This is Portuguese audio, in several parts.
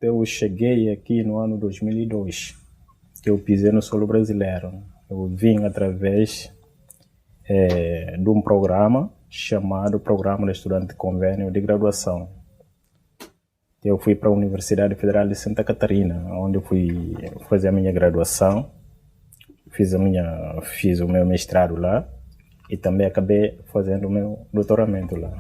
Eu cheguei aqui no ano 2002, que eu pisei no solo brasileiro. Eu vim através de um programa chamado Programa de Estudante Convênio de Graduação. Eu fui para a Universidade Federal de Santa Catarina, onde eu fui fazer a minha graduação. Fiz o meu mestrado lá e também acabei fazendo o meu doutoramento lá.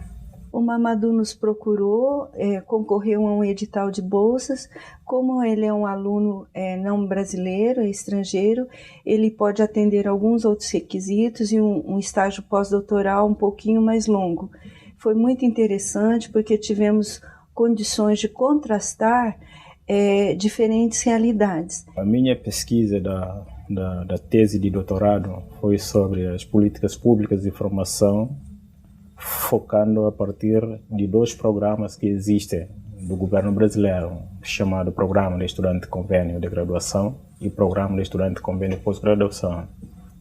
O Mamadou nos procurou, concorreu a um edital de bolsas. Como ele é um aluno não brasileiro, é estrangeiro, ele pode atender alguns outros requisitos e um estágio pós-doutoral um pouquinho mais longo. Foi muito interessante porque tivemos condições de contrastar diferentes realidades. A minha pesquisa da tese de doutorado foi sobre as políticas públicas de formação, focando a partir de 2 programas que existem do governo brasileiro, chamado Programa de Estudante Convênio de Graduação e Programa de Estudante Convênio de Pós-Graduação.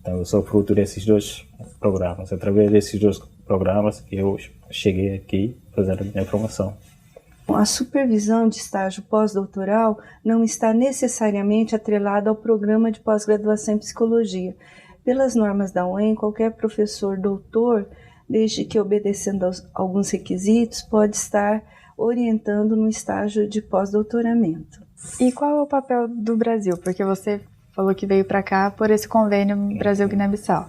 Então, eu sou fruto desses 2 programas. Através desses 2 programas que eu cheguei aqui fazendo a minha formação. A supervisão de estágio pós-doutoral não está necessariamente atrelada ao programa de pós-graduação em psicologia. Pelas normas da UEM, qualquer professor doutor, desde que obedecendo a alguns requisitos, pode estar orientando no estágio de pós-doutoramento. E qual é o papel do Brasil? Porque você falou que veio para cá por esse convênio Brasil-Guiné-Bissau.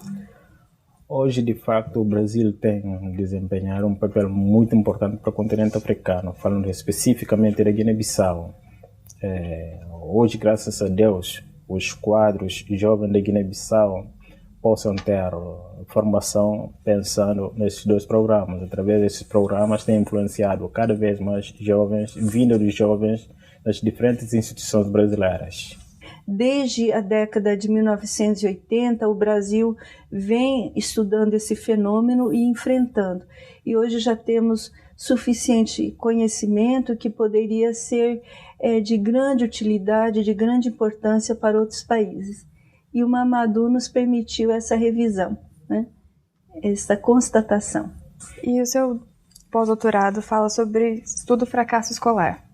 Hoje, de facto, o Brasil tem desempenhado um papel muito importante para o continente africano, falando especificamente da Guiné-Bissau. Hoje, graças a Deus, os quadros jovens da Guiné-Bissau possam ter formação pensando nesses 2 programas. Através desses programas tem influenciado cada vez mais jovens, vindo dos jovens das diferentes instituições brasileiras. Desde a década de 1980, o Brasil vem estudando esse fenômeno e enfrentando. E hoje já temos suficiente conhecimento que poderia ser de grande utilidade, de grande importância para outros países. E o Mamadou nos permitiu essa revisão, né? Essa constatação. E o seu pós-doutorado fala sobre estudo fracasso escolar.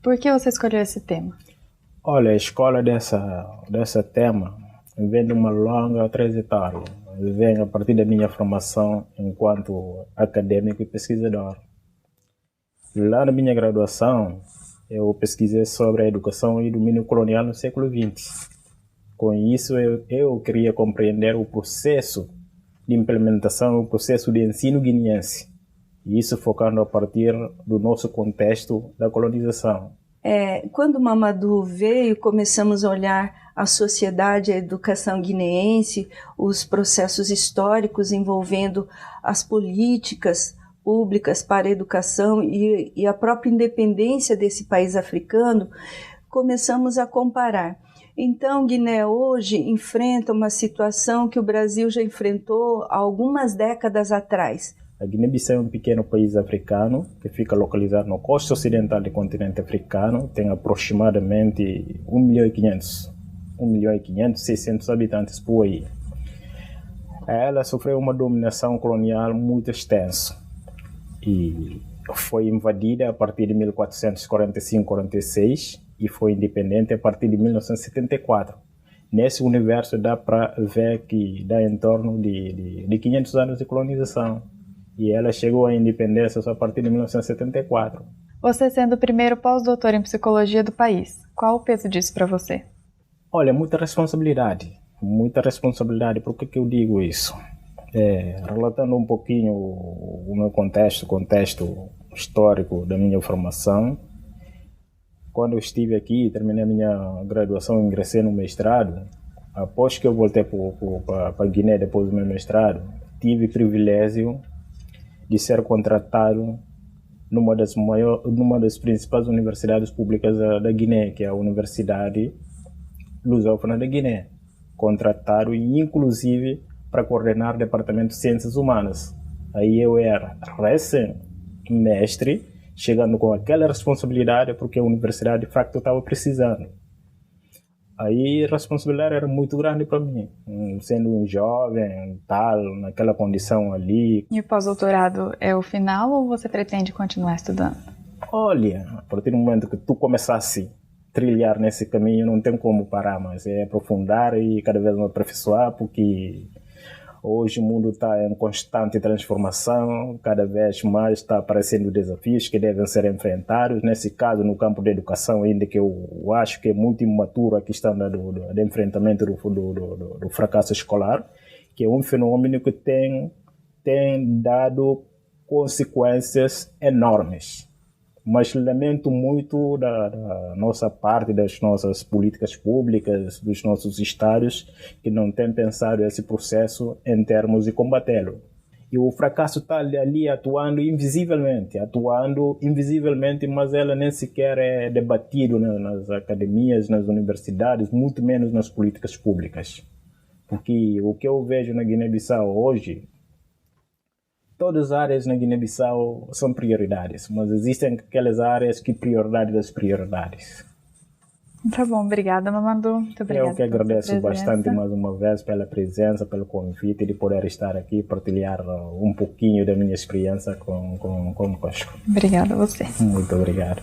Por que você escolheu esse tema? Olha, a escola dessa tema vem de uma longa trajetória. Vem a partir da minha formação enquanto acadêmico e pesquisador. Lá na minha graduação, eu pesquisei sobre a educação e domínio colonial no século XX. Com isso, eu queria compreender o processo de implementação, o processo de ensino guineense. E isso focando a partir do nosso contexto da colonização. Quando o Mamadou veio, começamos a olhar a sociedade, a educação guineense, os processos históricos envolvendo as políticas públicas para a educação e a própria independência desse país africano, começamos a comparar. Então, Guiné hoje enfrenta uma situação que o Brasil já enfrentou há algumas décadas atrás. A Guiné-Bissau é um pequeno país africano que fica localizado no costa ocidental do continente africano, tem aproximadamente 1.500.000, 600 habitantes por aí. Ela sofreu uma dominação colonial muito extensa e foi invadida a partir de 1445-46 e foi independente a partir de 1974. Nesse universo dá para ver que dá em torno de 500 anos de colonização. E ela chegou à independência só a partir de 1974. Você sendo o primeiro pós-doutor em psicologia do país, qual o peso disso para você? Olha, muita responsabilidade. Muita responsabilidade. Por que eu digo isso? Relatando um pouquinho o meu contexto histórico da minha formação. Quando eu estive aqui, terminei a minha graduação, ingressei no mestrado. Após que eu voltei para Guiné depois do meu mestrado, tive privilégio de ser contratado numa das principais universidades públicas da Guiné, que é a Universidade Lusófona da Guiné. Contratado e inclusive para coordenar o Departamento de Ciências Humanas. Aí eu era recém-mestre, chegando com aquela responsabilidade porque a universidade de facto estava precisando. Aí a responsabilidade era muito grande para mim, sendo um jovem, tal, naquela condição ali. E o pós-doutorado é o final ou você pretende continuar estudando? Olha, a partir do momento que tu começasse a trilhar nesse caminho, não tem como parar, mas é aprofundar e cada vez mais aperfeiçoar, porque hoje o mundo está em constante transformação, cada vez mais está aparecendo desafios que devem ser enfrentados. Nesse caso, no campo da educação, ainda que eu acho que é muito imaturo a questão do enfrentamento do fracasso escolar, que é um fenômeno que tem dado consequências enormes. Mas lamento muito da nossa parte, das nossas políticas públicas, dos nossos estados, que não têm pensado esse processo em termos de combatê-lo. E o fracasso está ali atuando invisivelmente, mas ela nem sequer é debatido nas academias, nas universidades, muito menos nas políticas públicas. Porque o que eu vejo na Guiné-Bissau hoje, todas as áreas na Guiné-Bissau são prioridades, mas existem aquelas áreas que prioridade das prioridades. Tá bom, obrigada, Mamadou. Muito obrigada. Eu que agradeço bastante mais uma vez pela presença, pelo convite de poder estar aqui e partilhar um pouquinho da minha experiência convosco. Obrigada a você. Muito obrigado.